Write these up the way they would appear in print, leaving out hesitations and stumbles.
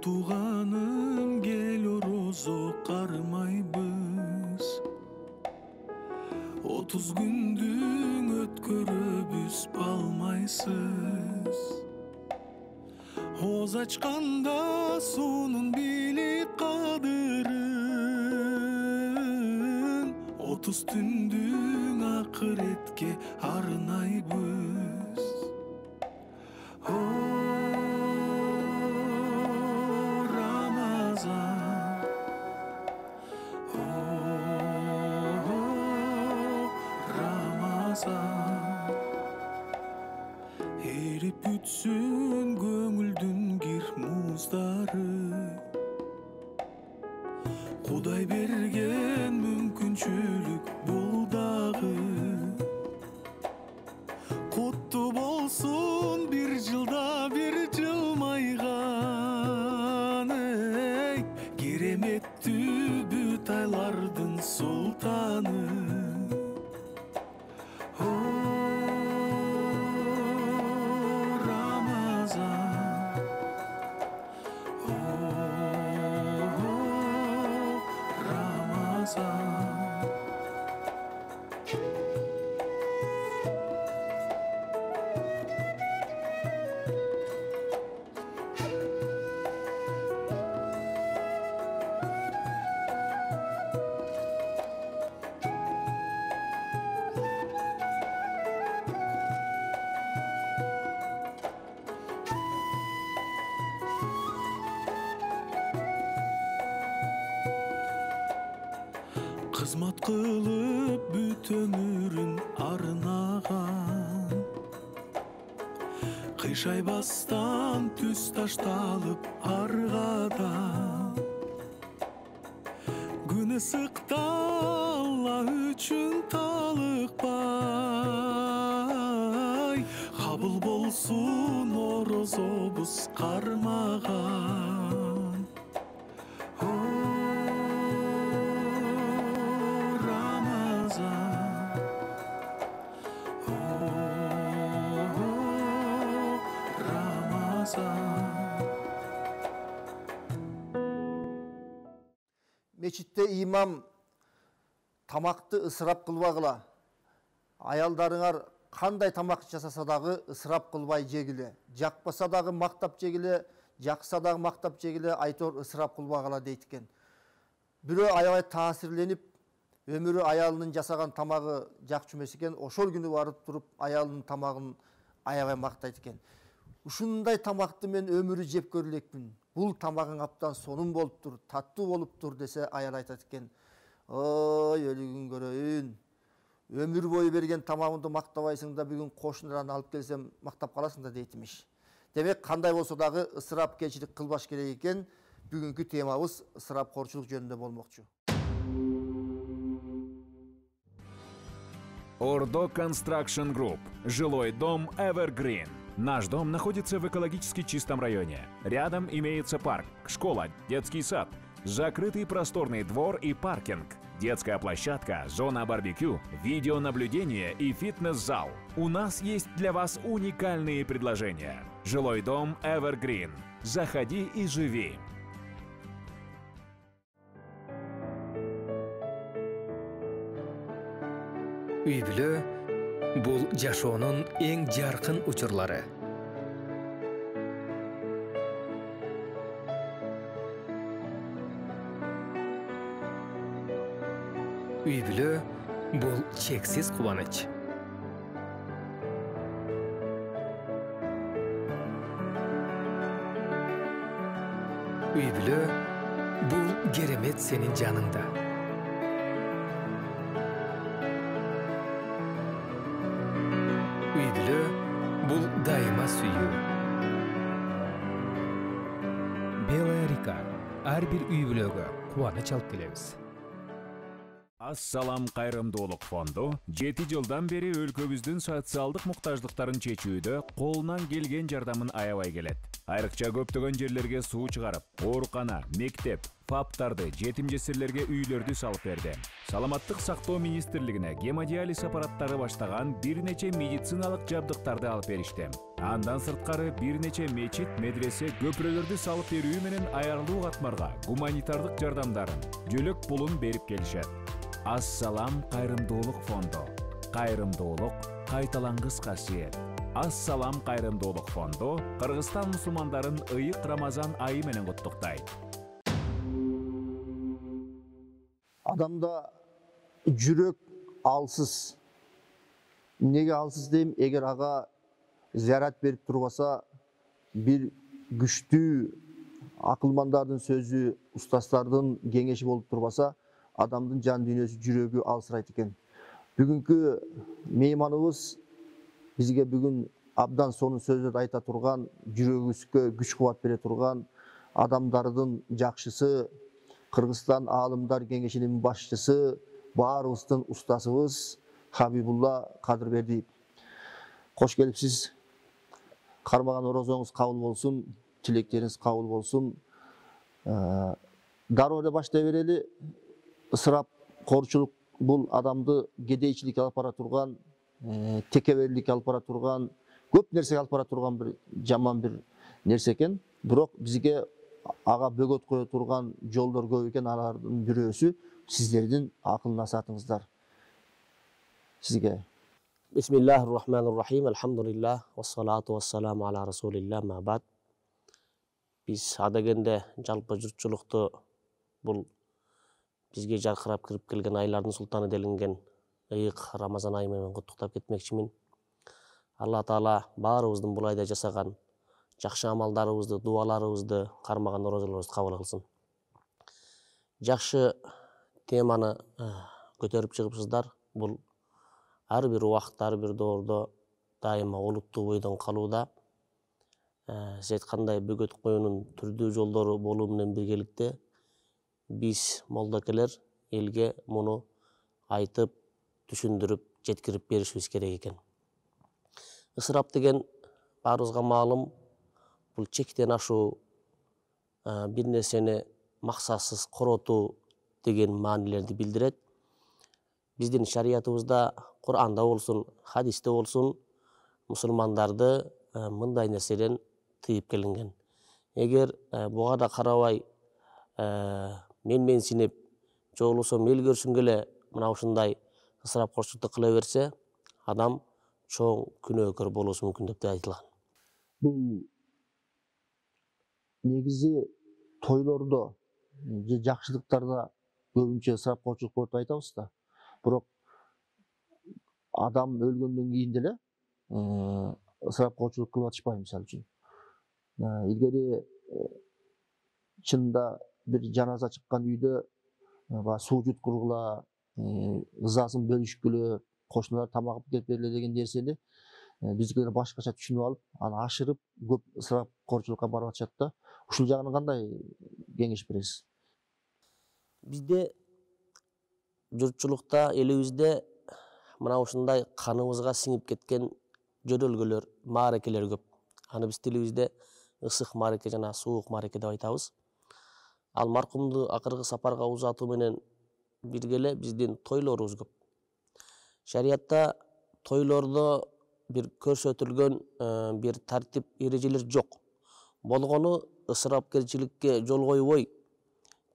Тууганым кел орозо кармайбыз. 30 күндүн өткөрөбүз балмайсыз. Оз ачканда суунун билип кадырын. 30 түндүн акыретке арнайбыз. Эрип бүтсүн көңүлдүн кир муздары. Кудай берген мүмкүнчүлүк бул дагы. Куттуу болсун бир жылда бир жылмайган. Кереметтүү бүт айлардын султаны. Кызмат кылып бүт өмүрүн арнаган. Кыйшайбастан түз ташталып аргадан. Күн ысыкта Алла үчүн талыкпай. Кабыл болсун орозобуз кармаган. Мечитте имам тамакты ысырап кылбагыла. Аялдарыңар кандай тамак жасаса дагы ысырап кылбай жегиле. Жакпаса дагы мактап жегиле, жакса дагы мактап жегиле, айтор ысырап кылбагыла дейт экен. Бирөө аябай таасирленип, өмүрү аялынын жасаган тамагы жакчу эмес экен, ошол күнү барып туруп аялынын тамагын аябай мактайт экен. Ушундай тамакты мен өмүрү жеп көрө элекмин. Бул тамагың аптан сонун болуп тур, таттуу болуп тур десе, аял айтат экен. Ой, өлүгүн көрөйүн. Өмүр бою берген тамагыңды мактабайсың да, бүгүн кошунадан алып келсем мактап каласың да дейт имиш. Демек, кандай болсо дагы ысырапкерчилик кылбаш керек экен. Бүгүнкү темабыз ысырапкорчулук жөнүндө болмокчу. Ордо Construction Group. Жилой дом Evergreen. Наш дом находится в экологически чистом районе. Рядом имеется парк, школа, детский сад, закрытый просторный двор и паркинг, детская площадка, зона барбекю, видеонаблюдение и фитнес-зал. У нас есть для вас уникальные предложения. Жилой дом Evergreen. Заходи и живи. Үй-бүлө бул жашоонун эң жаркын учурлары. Үй-бүлө бул чексиз кубаныч. Үй-бүлө бул керемет сенин жаныңда. Үй-бүлө бул дайыма сүйүү. Белая река. Ар бир үй-бүлөгө кубаныч алып келебиз. Ассалам кайрымдуулук фонду 7 жылдан бери өлкөбүздүн социалдык муктаждыктарын чечүүдө колунан келген жардамын аябай келет. Айрыкча көптөгөн жерлерге суу чыгарып, оорукана, мектеп, фаптарды, жетим жесирлерге үйлөрдү салып берди. Саламаттык сактоо министрлигине гемодиализ аппараттары баштаган бир нече медициналык жабдыктарды алып беришти. Андан сырткары бир нече мечит, медресе, көпүрөлөрдү салып берүү менен аярылуу катмарга гуманитардык жардамдарын, жөлөк пулун берип келишет. Ассалам кайрымдуулук фонду. Кайрымдуулук кайталангыс касиет. Ассалам кайрымдуулук фонду Кыргызстан мусулмандарын ыйык Рамазан айы менен куттуктайт. Адамда жүрөк алсыз. Неге алсыз дейм? Эгер ага заряд берип турбаса, бир күчтүү акылмандардын сөзү, устастардын кеңеши болуп турбаса, адамдын жан дүйнөсү, жүрөгү алсырайт экен. Бүгүнкү мейманыбыз бизге бүгүн абдан сонун сөздөрдү айта турган, жүрөгүбүзгө күч кубат бере турган, адамдардын жакшысы, Кыргызстан Аалымдар Кеңешинин башчысы, баарыбыздын устасыбыз Хабибулла Кадырбердиев. Кош келипсиз. Кармаган орозоңуз кабыл болсун, тилектериңиз кабыл болсун. Дароо эле баштай берели. Ысырап корчулук бул адамды кедейчиликке алып бара турган, текеберликке алып бара турган, көп нерсеге алып бара турган бир жаман бир нерсе экен. Бирок бизге ага бөгөт кое турган жолдор көп экен. Алардын бирөөсү сиздердин акыл насаатыңыздар. Сизге. Бисмиллахир-рахманир-рахим. Алхамдулиллах. Вассалату вассаламу аля расулиллах. Мабад. Биз адегенде жалпы журтчулукту бул бизге жаркырап кирип келген айлардын султаны делинген ыйык Рамазан айы менен куттуктап кетмекчимин. Алла Таала баарыбыздын бул айда жасаган жакшы амалдарыбызды, дуаларыбызды, кармаган орозолорубузду кабыл кылсын. Жакшы теманы көтөрүп чыгыпсыздар. Бул ар бир убакытта, ар бир доордо дайыма олуттуу бойдон калууда. Сиз айткандай бөгөт коюунун түрдүү жолдору болуу менен биргеликте биз молдокелер элге муну айтып, түшүндүрүп, жеткирип беришибиз керек экен. Ысырап деген баарыбызга маалым, бул чектен ашуу, бир нерсени максатсыз коротуу деген маанилерди билдирет. Биздин шариятыбызда, Кур'анда болсун, хадисте болсун, мусулмандарды мындай нерседен тыйып келинген. Эгер буга да карабай менсинип, же болбосо мел көрсүнгө эле мына ушундай ысырапкорчулукту кыла берсе, адам чоң күнөөкөр болуусу мүмкүн деп айтылган. Бул негизи тойлордо же жакшылыктарда көбүнчө ысырапкорчулук болот деп айтабыз да. Бирок адам өлгөндөн кийин деле ысырапкорчулук кылып атышпайбы, мисалы үчүн. Илгери чынында бир жаназа чыккан үйдө суу жуткургула, ызасын бөлүшкүлө, кошуналар тамак келип бериле деген нерсени биздикилер башкача түшүнүп алып, аны ашырып көп ысырапкорчулукка барып атышат да. Ушул жагынан кандай кеңеш бересиз? Бизде журтчулукта, элибизде мына ушундай каныбызга сиңип кеткен жөдөлгөлөр, маарекелер көп. Аны биз тилибизде ысык маареке жана суук маареке деп айтабыз. Ал маркумду акыркы сапарга узатуу менен биргеле биздин тойлорубуз көп. Шариятта тойлордо бир көрсөтүлгөн бир тартип эрежелер жок. Болгону ысырапкерчиликке жол койбой,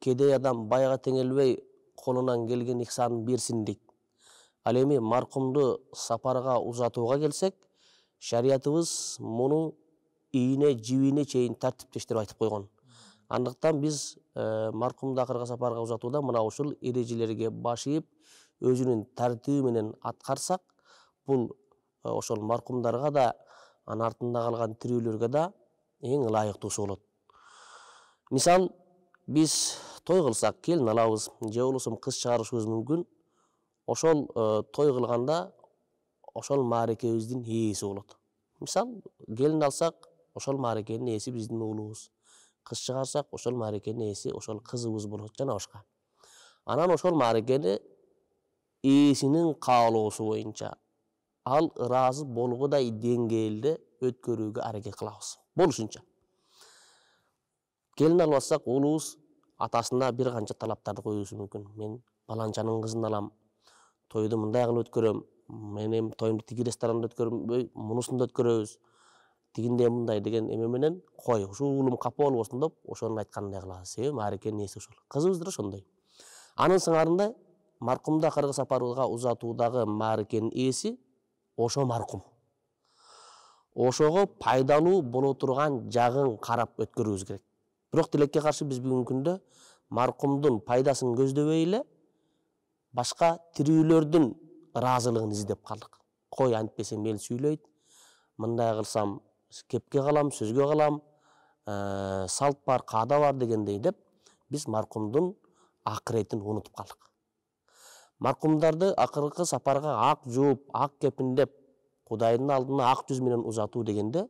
кедей адам байга теңелбей, колунан келген ихсанын берсин дейт. Ал эми маркумду сапарга узатууга келсек, шариятыбыз муну ийине, жибине чейин тартиптештирип айтып койгон. Андыктан биз маркумду акыркы сапарга узатууда мына ушул эрежелерге баш ийип, өзүнүн тартиби менен аткарсак, бул ошол маркумдарга да, анын артында калган тирүүлөргө да эң ылайыктуусу болот. Мисал, биз той кылсак, келин алабыз, же болбосо кыз чыгарышыбыз мүмкүн. Ошол той кылганда ошол маарекебиздин ээси болот. Мисал, келин алсак, ошол маарекенин ээси биздин уулубуз. Кыз чыгарсак, ошол маарекенин ээси ошол кызыбыз болот, жана башка. Анан ошол маарекени ээсинин каалоосу боюнча, ал ыраазы болгудай деңгээлде өткөрүүгө аракет кылабыз. Болушунча. Келин алып атсак, уулубуз атасына бир канча талаптарды коюшу мүмкүн. Мен баланчанын кызын алам, тойду мындай кылып өткөрөм, менин тоюмду тиги ресторанда өткөрөм, мунусунда өткөрөбүз, тигиндей мындай деген эме менен кой, ушул уулум капа болбосун деп ошонун айтканындай кылабыз. Себеби маарекенин ээси ошол. Кызыбыз да ошондой. Анын сыңарында маркумда Кыргыз сапарга узатуудагы маарекенин ээси ошо маркум. Ошого пайдалуу боло турган жагын карап өткөрүүбүз керек. Бирок тилекке каршы биз бүгүнкү күндө маркумдун пайдасын көздөбөй эле башка тирүүлөрдүн ыраазылыгын издеп калдык. Кой антпесе мел сүйлөйт, мындай кылсам кепке калам, сөзгө калам, салт бар, каада бар дегендей деп биз маркумдун акыретин унутуп калдык. Маркумдарды акыркы сапарга ак жууп, ак кепиндеп, Кудайдын алдына ак жүз менен узатуу дегенде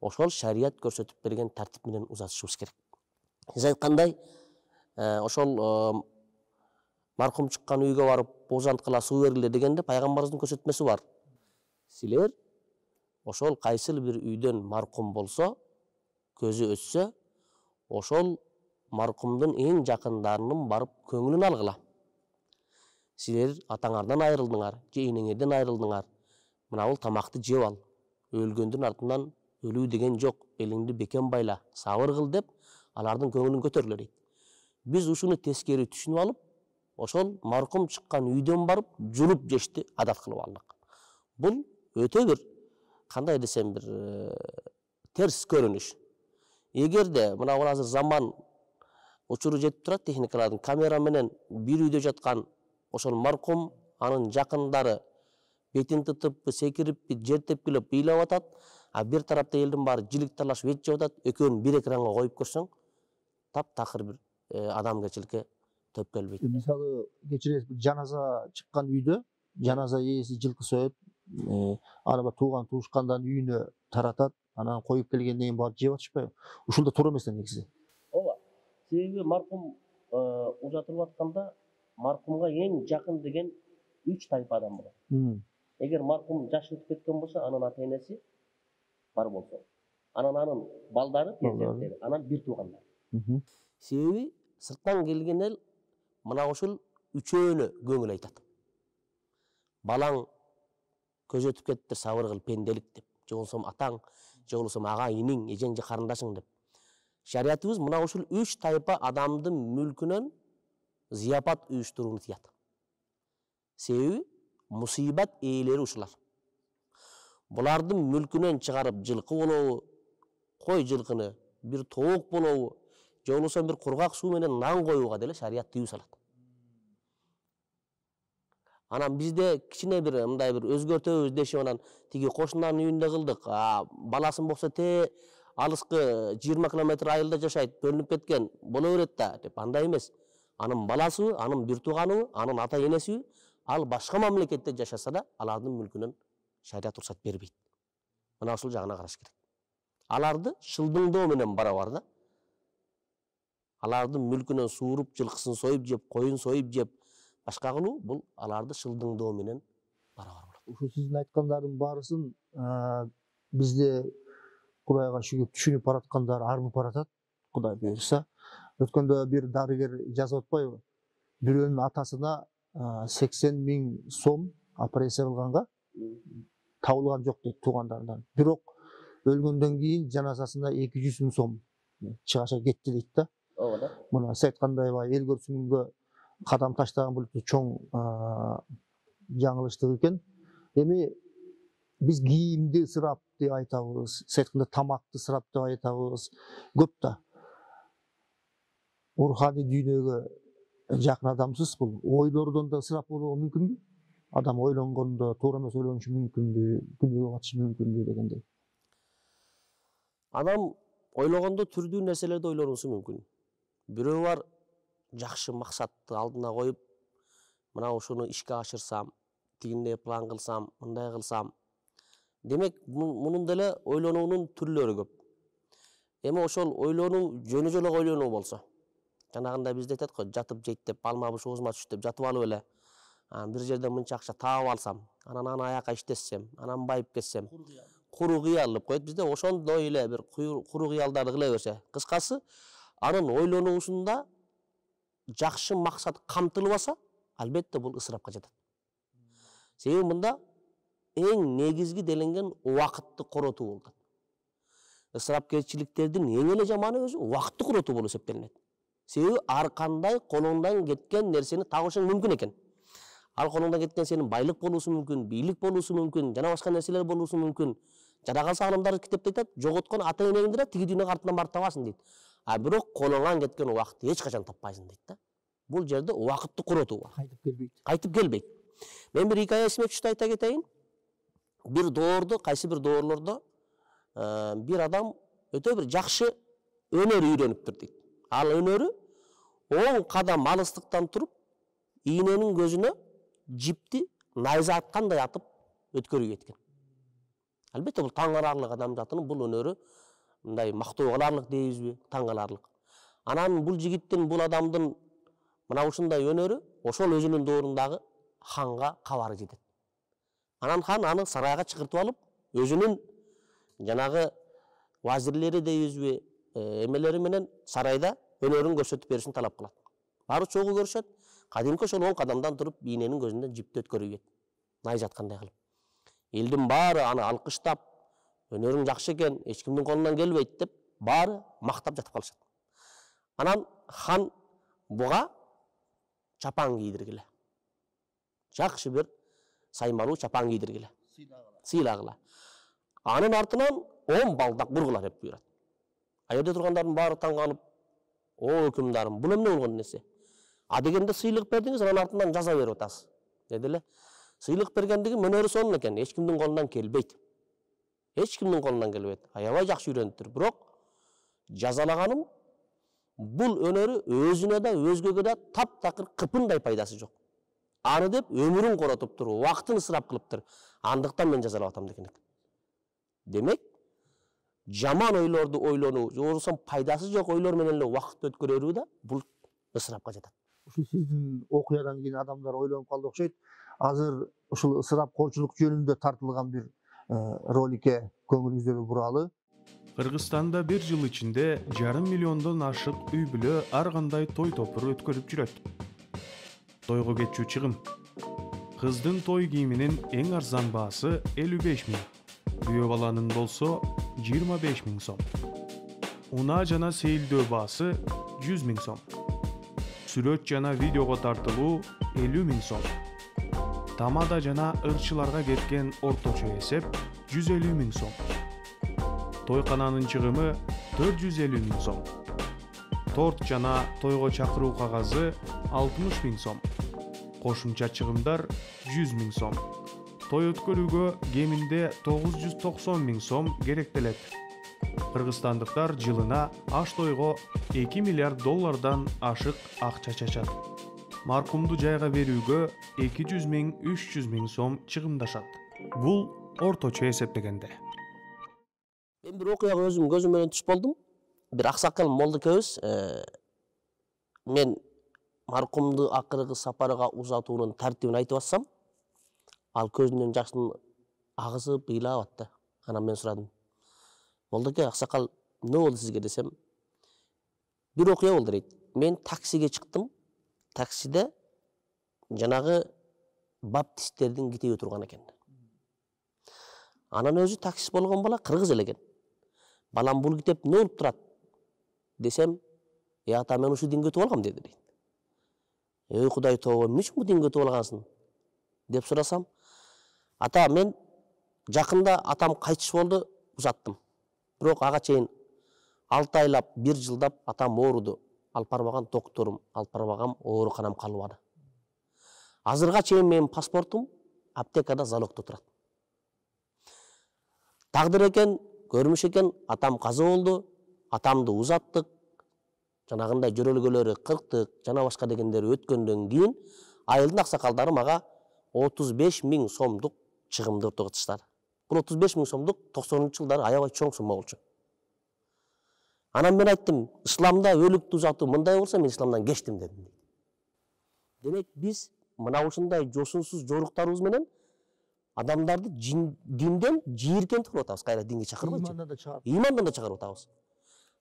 ошол шарият көрсөтүп берген тартип менен узатышыбыз керек. Сиз айткандай, ошол маркум чыккан үйгө барып божанткыла суу бергиле дегенде пайгамбарыбыздын көрсөтмөсү бар. Силер ошол кайсыл бир үйдөн маркум болсо, көзү өссө, ошол маркумдун эң жакындарынын барып көңүлүн алгыла. Силер атаңардан айрылдыңар, же энеңерден айрылдыңар. Мына бул тамакты жеп ал. Өлгөндүн артынан өлүү деген жок. Элиңди бекем байла, сабыр кыл деп алардын көңүлүн көтөрүлө дейт. Биз ушуну тескери түшүнүп алып, ошол маркум чыккан үйдөн барып жууп жешти адат кылып алдык. Бул өтө бир кандай десем бир терс көрүнүш. Эгерде мына азыр заман учуру жетип турат, техникалардын камера менен бир үйдө жаткан ошол маркум, анын жакындары бетин тытып, секирип, жер тепкилеп, ыйлап атат, а бир тарапта элдин баары жилик талашып эт жеп атат, экөөнү бир экранга коюп көрсөң, таптакыр бир адамгерчиликке төп келбейт. Мисалы, кечиресиз, жаназа чыккан үйдө жаназа ээси жылкы соёт, аны тууган туушкандардын үйүнө таратат, анан коюп келгенден кийин барып жеп атышпайбы? Ушул да туура эмес негизи. Ооба. Себеби маркум узатылып атканда маркумга эң жакын деген 3 тайпа адам болот. Эгер маркум жаш өтүп кеткен болсо, анын ата-энеси бар болсо, анын балдары, перзенттери, анан бир туугандары. Себеби сырттан келген эл мына ушул үчөөнө көңүл айтат. Балаң көз өтүп кетиптир, сабыр кыл, пенделик деп, же болсо атаң, же болсо ага иниң, эжең же карындашың деп. Шариятыбыз мына ушул 3 тайпа адамдын мүлкүнөн зияпат уюштурууну тыят. Себеби мусибат ээлери ушулар. Булардын мүлкүнөн чыгарып жылкы болобу, кой жылкыны, бир тоок болобу, же болбосо бир кургак суу менен нан коюуга деле шарият тыюу салат. Анан бизде кичине бир мындай бир өзгөртөбүз дешип анан тиги кошунанын үйүндө кылдык, баласын болсо алыскы 20 километр айылда жашайт, бөлүнүп кеткен, боло берет да деп. Андай эмес. Анын баласы, анын бир тууганы, анын ата-энеси ал башка мамлекетте жашаса да, алардын мүлкүнөн шарият уруксат бербейт. Мына ушул жагына караш керек. Аларды шылдыңдоо менен барабар да. Алардын мүлкүнөн сууруп, жылкысын союп жеп, коюн союп жеп, башка кылуу бул аларды шылдыңдоо менен барабар болот. Ушул сиздин айткандардын баарысын бизде Кудайга шүгүп түшүнүп бараткандар арбып баратат, Кудай буйрса. Өткөндө бир дарыгер жазып атпайбы? Бирөөнүн атасына 80 000 сом операция кылганга табылган жок дейт туугандарынан. Бирок өлгөндөн кийин жаназасына 200 000 сом чыгаша кетти дейт да. Ооба. Мына сиз айткандай эл көрсүнгөнгө кадам таштаган бул чоң жаңылыштык экен. Эми биз кийимди ысырап деп айтабыз, сиз айткандай тамакты ысырап деп айтабыз. Көп да. Руханий дүйнөгө жакын адамсыз, бул ойлордон да ысырап болуу мүмкүнбү? Адам ойлонгондо туура эмес ойлонушу мүмкүнбү, күнөөгө батышы мүмкүнбү дегендей. Адам ойлогондо түрдүү нерселерди ойлонуусу мүмкүн. Бирөө бар жакшы максатты алдына коюп, мына ушуну ишке ашырсам, тигиндей план кылсам, мындай кылсам. Демек, мунун деле ойлонуунун түрлөрү көп. Эми ошол ойлонуу жөнү жолок ойлонуу болсо, жанагында бизде айтат го, жатып жейт деп, алма буш оозума түш деп жатып алып эле, бир жерден мынча акча таап алсам, анан аны аяка иштетсем, анан байып кетсем, куру кыял деп коет бизде, ошондой эле бир куру кыялдарды кыла берсе. Кыскасы, анын ойлонуусунда жакшы максат камтылбаса, албетте бул ысырапка жатат. Себеби мында эң негизги деленген убакытты коротуу болот. Ысырапкерчиликтердин эң эле жаманы өзү убакытты коротуу болуп эсептелинет. Себеби ар кандай колуңдан кеткен нерсени табышың мүмкүн экен. Ал колуңдан кеткен сенин байлык болуусу мүмкүн, бийлик болуусу мүмкүн, жана башка нерселер болуусу мүмкүн. Жана калса алымдар китепте айтат, жоготкон ата энеңди да тиги дүйнөгө артынан барып табасың дейт. А бирок колуңан кеткен убакытты эч качан таппайсың дейт да. Бул жерде убакытты коротуу бар. Кайтып келбейт. Мен бир хикая эсиме түштү, айта кетейин. Бир доордо, кайсы бир доорлордо бир адам өтө бир жакшы өнөр үйрөнүптүр дейт. Ал өнөрү 10 кадам алыстыктан туруп, ийненин көзүнө жипти найза аткандай атып өткөрүп кеткен. Албетте бул таң каларлык адамзатынын бул өнөрү мындай мактоо кыларлык дейбизби, таң каларлык. Анан бул жигиттин, бул адамдын мына ушундай өнөрү ошол өзүнүн доорундагы ханга кабары жетет. Анан хан аны сарайга чакыртып алып, өзүнүн жанагы вазирлери дейбизби, эмелери менен сарайда өнөрүн көрсөтүп беришин талап кылат. Баары чогуу көрүшөт. Кадимки ошол 10 кадамдан туруп ийненин көзүндөн жипти өткөрүп кетет. Найза аткандай кылып. Элдин баары аны алкыштап, өнөрүң жакшы экен, эч кимдин колунан келбейт деп, баары мактап жатып калышат. Анан хан буга чапан кийдиргиле. Жакшы бир саймалуу чапан кийдиргиле. Сыйлагыла. Анын артынан 10 балдак бургула деп буйрат. А жерде тургандардын баары таң калып, "О, өкүмдарым, бул эмне болгон нерсе? А дегенде сыйлык бердиңиз, анын артынан жаза берип атасыз" деди эле. Сыйлык бергендиги өнөрү сонун экен, эч кимдин колунан келбейт. Эч кимдин колунан келбейт. Аябай жакшы үйрөнүптүр. Бирок жазалаганым бул өнөрү өзүнө да, өзгөгө да таптакыр кыпындай пайдасы жок. Аны деп өмүрүн коротуптур, убактын ысырап кылыптыр. Андыктан мен жазалап атам деген экен. Демек, жаман ойлорду ойлонуу, же болбосо пайдасы жок ойлор менен эле убакыт өткөрүү да бул ысырапка жатат. Ушул сиздин окуядан кийин адамдар ойлонуп калды окшойт. Азыр ушул ысырапкорчулук жөнүндө тартылган бир роликке көңүлүңүздү буралы. Кыргызстанда бир жыл ичинде 1,5 миллиондон ашык үй бүлө ар кандай той топур өткөрүп жүрөт. Тойго кетчү чыгым. Кыздын той кийиминин эң арзан баасы 55 миң. Күйөө баланын болсо 25 миң сом. Унаа жана сейилдөө баасы 100 миң сом. Сүрөт жана видеого тартылуу 50 миң сом. Тамада жана ырчыларга кеткен орточо эсеп 150 миң сом. Тойкананын чыгымы 450 миң сом. Торт жана тойго чакыруу кагазы 60 миң сом. Кошумча чыгымдар 100 миң сом. Той өткөрүүгө кеминде 990 миң сом керектелет. Кыргызстандыктар жылына аш тойго 2 миллиард доллардан ашык акча чачат. Маркумду жайга берүүгө 200 миң, 300 миң сом чыгымдашат. Бул орточо эсептегенде. Мен бир окуяга өзүм көзүм менен түш болдум. Бир аксакал молду экөөбүз мен маркумду акыркы сапарга узатуунун тартибин айтып атсам, ал көзүнөн жаштын агызып ыйлап атты. Анан мен сурадым. Молдоке, аксакал, эмне болду сизге десем, бир окуя болду дейт. Мен таксиге чыктым. Таксиде жанагы баптисттердин китеби турган экен. Анан өзү таксист болгон бала кыргыз эле экен. Балам, бул китеп эмне болуп турат десем, ата мен ушу динге өтүп алгам деди дейт. Эй Кудай тобо, эмне үчүн бул динге өтүп алгансың деп сурасам, ата мен жакында атам кайтыш болду, узаттым. Бирок ага чейин 6 айлап, 1 жылдап атам ооруду. Алып барбаган докторум, алып барбаган ооруканам калбады. Азырга чейин менин паспортум аптекада залогдо турат. Тагдыр экен, көрмүш экен, атам каза болду, атамды узаттык, жанагындай жөрөлгөлөрү кырктык, жана башка дегендери өткөндөн кийин айылдын аксакалдары мага 35 миң сомдук чыгымды тоготуштар. Бул 35 миң сомдук 90-жылдары аябай чоң сумма болчу. Анан мен айттым, исламда өлүктү узатуу мындай болсо мен исламдан кечтим дедим. Демек биз мына ушундай жосунсуз жоруктарыбыз менен адамдарды динден жийиркентип туруп атабыз, кайра динге чакырбайчы. Имандан да чыгарып атабыз.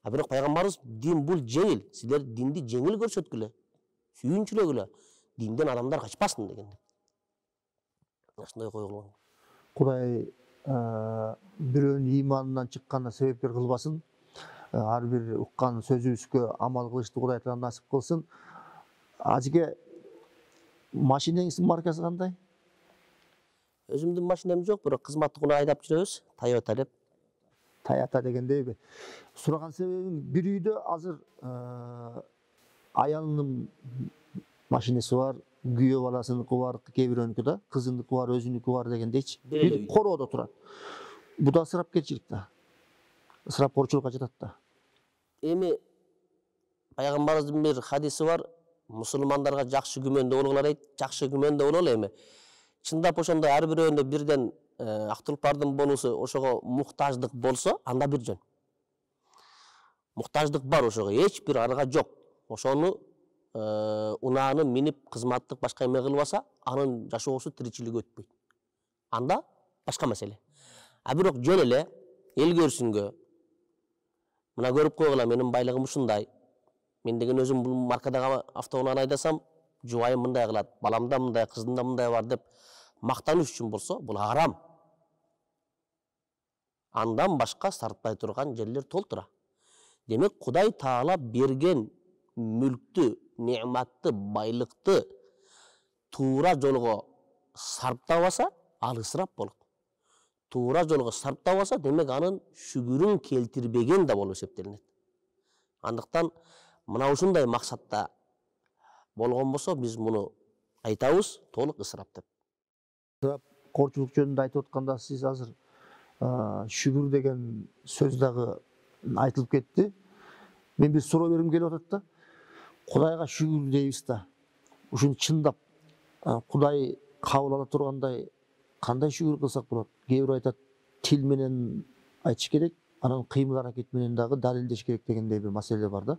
А бирок пайгамбарыбыз дин бул жеңил, силер динди жеңил көрсөткүлө. сүйүнчүлөк эле динден адамдар качпасын деген. Ошондой койгон. Құдай бирөөнүн иманынан чыкканына себепкер кылбасын. Ар бир уккан сөзүбүзгө амал кылышты Кудай Таала насип кылсын. Ажыке машинеңиздин маркасы кандай? Өзүмдүн машинам жок, бирок кызматтыкына айдап жүрөбүз. Toyota деп. Toyota дегендейби? Сураган себебим, бир үйдө азыр аялынын машинеси бар, күйөө баласыныкы бар, кээ бирөөнүкү да, кызыныкы бар, өзүнүкү бар дегендейчи. Бир короодо турат. Бу да ысырапкерчилик да. Ысырапкорчулукка жатат да. Эми пайгамбарыбыздын бир хадиси бар. Мусулмандарга жакшы күмөндө болгула дейт. Жакшы күмөндө бололу эми. Чындап ошондой ар бирөөнүндө бирден ак тулпардын болуусу ошого муктаждык болсо, анда бир жөн. Муктаждык бар ошого, эч бир арга жок. Ошону унааны минип кызматтык башка эме кылбаса, анын жашоосу тиричилиги өтпөйт. Анда башка маселе. А бирок жөн эле эл көрсүнгө, мына көрүп койгула, менин байлыгым ушундай. Мен деген өзүм бул маркадагы автоунааны айдасам, жубайым мындай кылат, баламда мындай, кызымда мындай бар деп мактануш үчүн болсо, бул арам. Андан башка сартпай турган жерлер толтура. Демек, Кудай Таала берген мүлктү, неъматты, байлыкты туура жолго сарптабаса, ал ысырап болот. Туура жолго сарптабаса, демек анын шүгүрүн келтирбеген да болуп эсептелинет. Андыктан мына ушундай максатта болгон болсо, биз муну айтабыз, толук ысырап деп. Ысырапкорчулук жөнүндө айтып атканда, сиз азыр шүгүр деген сөз дагы айтылып кетти. Мен бир суроо бергим келип атат да. Кудайга шүгүр дейбиз да. Ушуну чындап Кудай кабыл ала тургандай кандай шүгүр кылсак болот? Кээ бирөө айтат, тил менен айтыш керек, анан кыймыл аракет менен дагы далилдеш керек дегендей бир маселе бар да.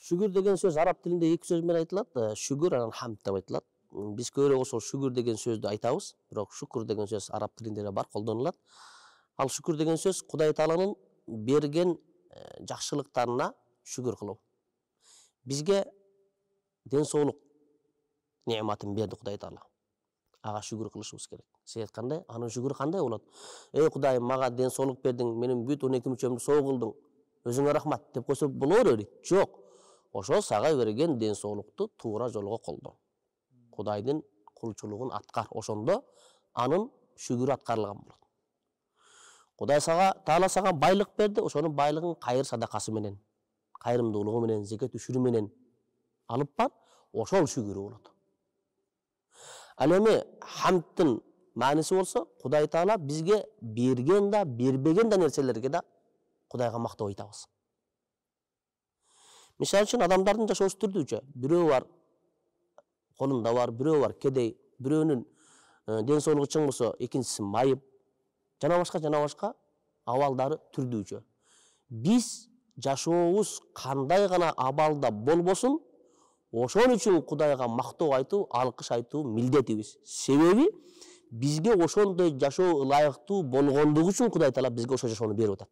Шүгүр деген сөз араб тилинде эки сөз менен айтылат. Шүгүр анан хамд деп айтылат. Биз көбүрөөк ошол шүгүр деген сөздү айтабыз, бирок шүкүр деген сөз араб тилинде да бар, колдонулат. Ал шүкүр деген сөз Кудай Тааланын берген жакшылыктарына шүгүр кылуу. Бизге ден соолук неъматын берди Кудай Таала. Ага шүгүр кылышыбыз керек. Сиз айткандай, анын шүгүрү кандай болот? Эй Кудайым, мага ден соолук бердиң, менин бүт 12 мүчөмдү соо кылдың. Өзүңө рахмат деп койсо боло берет. Жок. Ошол сага берген ден соолукту туура жолго колдо. Кудайдын кулчулугун аткар. Ошондо анын шүгүрү аткарылган болот. Кудай Таала сага байлык берди, ошонун байлыгын кайыр садакасы менен, кайрымдуулугу менен, зекет үшүрү менен алып бар, ошол шүгүрү болот. Ал эми хамдтын мааниси болсо, Кудай Таала бизге берген да, бербеген да нерселерге да Кудайга мактоо айтабыз. Мисалы үчүн адамдардын жашоосу түрдүүчө. Бирөө бар колунда бар, бирөө бар кедей, бирөөнүн ден соолугу чың болсо, экинчиси майып. Жана башка абалдары түрдүүчө. Биз жашообуз кандай гана абалда болбосун, ошон үчүн Кудайга мактоо айтуу, алкыш айтуу милдетибиз. Себеби бизге ошондой жашоо ылайыктуу болгондугу үчүн Кудай Таала бизге ошол жашоону берип атат.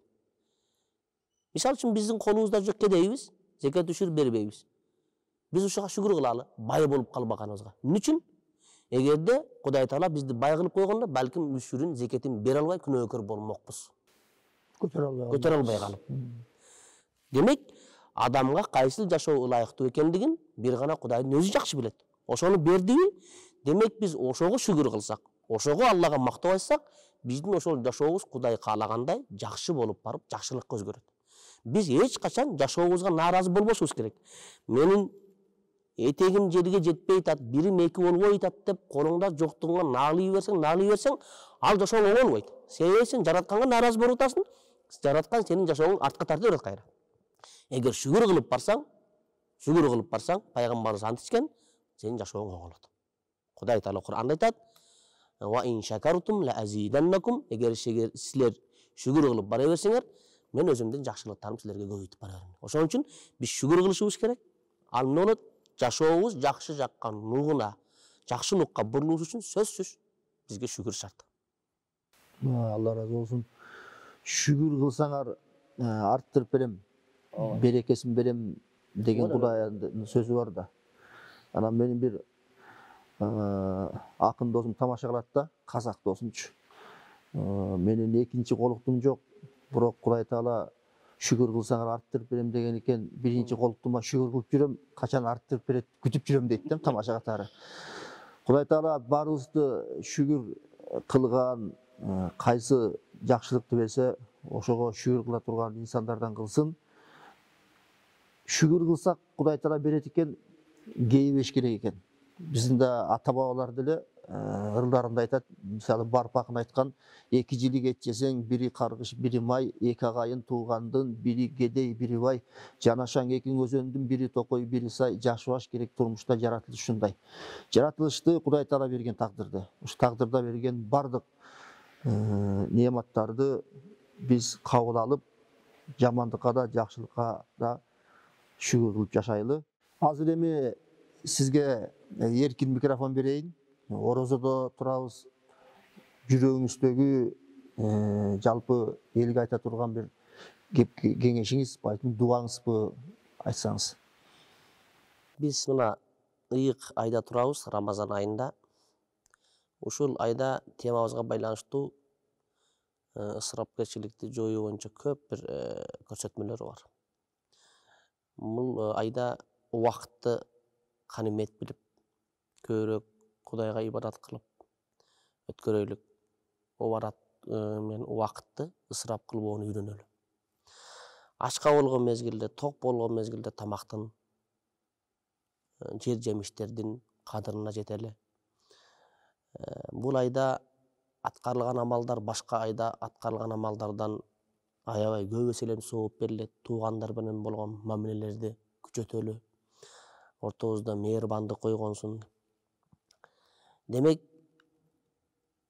Мисалы үчүн биздин колубузда жок кедейбиз, зекет үшүр бербейбиз. Биз ушуга шүгүр кылалы, бай болуп калбаганыбызга. Эмне үчүн? Эгерде Кудай Таала бизди бай кылып койгондо, балким үшүрүн, зекетин бере албай күнөөкөр болмокпуз. Көтөрө албай калып. Демек, адамга кайсыл жашоо ылайыктуу экендигин бир гана Кудайдын өзү жакшы билет. Ошону бердиби? Демек, биз ошого шүгүр кылсак, ошого Аллага мактоо айтсак, биздин ошол жашообуз Кудай каалагандай жакшы болуп барып, жакшылыкка өзгөрөт. Биз эч качан жашообузга нааразы болбошубуз керек. Менин этегим жерге жетпей атат, бирим эки болбой атат деп колуңда жоктугуңа наалый берсең, ал жашооң оңолбойт. Себеби сен жаратканга нааразы болуп атасың, жараткан сенин жашооңду артка тартып берет кайра. Эгер шүгүр кылып барсаң, пайгамбарыбыз антишкен, сенин жашооң оңолот. Кудай Таала Кур'анда айтат: "Ва ин шакартум ла азиданнакум", эгер силер шүгүр кылып бара берсеңер, мен өзүмдүн жакшылыктарымды силерге көбөйтүп бара берем. Ошон үчүн биз шүгүр кылышыбыз керек. Ал эмне болот? Жашообуз жакшы жакка нугуна, жакшы нукка бурулуш үчүн сөзсүз бизге шүгүр шарт. Алла разы болсун. Шүгүр кылсаңар арттырып берем, берекесин берем деген Кудайдын сөзү бар да. Анан менин бир акын досум тамаша кылат да, казак досумчу. Менин экинчи колуктум жок, бирок Кудай Таала шүгүр кылсаңар арттырып берем деген экен. Биринчи колуктума шүгүр кылып жүрөм, качан арттырып берет күтүп жүрөм дейт да тамаша катары. Кудай Таала баарыбызды шүгүр кылган, кайсы жакшылыкты берсе, ошого шүгүр кыла турган инсандардан кылсын. Шүгүр кылсак Кудай Таала берет экен, кейбеш керек экен. Биздин да ата-бабалар деле ырылдарында айтат, мисалы Барпакын айткан, 2 жилик эт жесең, бири каргыш, бири май, 2 агайын туугандын, бири кедей, бири бай, жанашаң 2 өзөндүн, бири токой, бири сай, жашыбаш керек турмушта жаратылыш ушундай. Жаратылышты Кудай Таала берген тагдырды. Ушу тагдырда берген бардык неаматтарды биз кабыл алып, жамандыкка да, жакшылыкка да шүгүр кылып жашайлы. Азыр эми сизге эркин микрофон берейин. Орозодо турабыз. Жүрөгүңүздөгү жалпы элге айта турган бир кеңешиңиз, байтын дубаңызбы айтсаңыз. Биз мына ыйык айда турабыз, Рамазан айында. Ушул айда темабызга байланыштуу ысырапкерчиликти жоюу боюнча көп бир көрсөтмөлөр бар. Бул айда убакытты канимет билип, көбүрөөк Кудайга ибадат кылып өткөрөйлүк. Убарат менен убакытты ысырап кылбоону үйрөнөлү. Ачка болгон мезгилде, ток болгон мезгилде тамактын, жер жемиштердин кадырына жетели. Бул айда аткарылган амалдар башка айда аткарылган амалдардан аябай көп эселенip сооп берилет. Туугандар менен болгон мамилелерди күчөтөлү. Ортобузда мээрбандык койгонсун. Демек,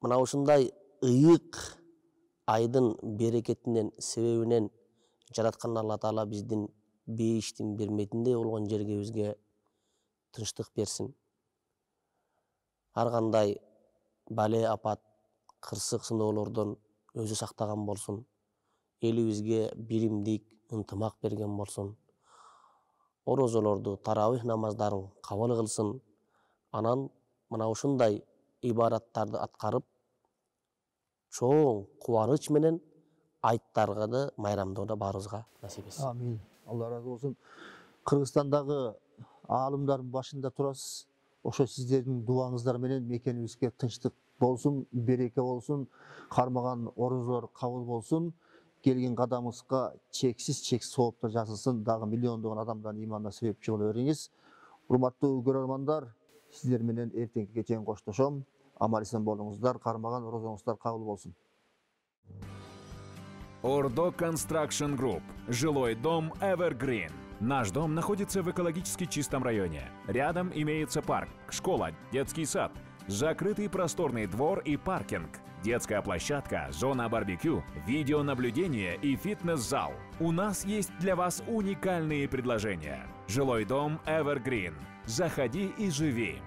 мына ушундай ыйык айдын берекетинен, себебинен жараткан Алла Таала биздин бейиштин бир метиндей болгон жерге бизге тынчтык берсин. Ар кандай бале апат, кырсык сыноолордон өзү сактаган болсун. Элибизге биримдик, ынтымак берген болсун. Орозолорду, таравих намаздарын кабыл кылсын. Анан мына ушундай ибадаттарды аткарып, чоң кубаныч менен айттаргы майрамдоодо баарыбызга насип этсин. Амин. Алла разы болсун. Кыргызстандагы аалымдардын башында турасыз. Ошо сиздердин дубаңыздар менен мекенибизге тынчтык болсун, береке болсун, кармаган орозолор кабыл болсун. Келген кадамыңызга чексиз сооптор жасылсын, дагы миллиондогон адамдын иманына себепчи боло бериңиз. Урматтуу көрөрмандар, сиздер менен эртеңки кечен коштошом. Аман эсен болуңуздар, кармаган орозоңуздар кабыл болсун. Ордо Construction Group. Жилой дом Evergreen. Наш дом находится в экологически чистом районе. Рядом имеется парк, школа, детский сад, закрытый просторный двор и паркинг, детская площадка, зона барбекю, видеонаблюдение и фитнес-зал. У нас есть для вас уникальные предложения. Жилой дом Evergreen. Заходи и живи.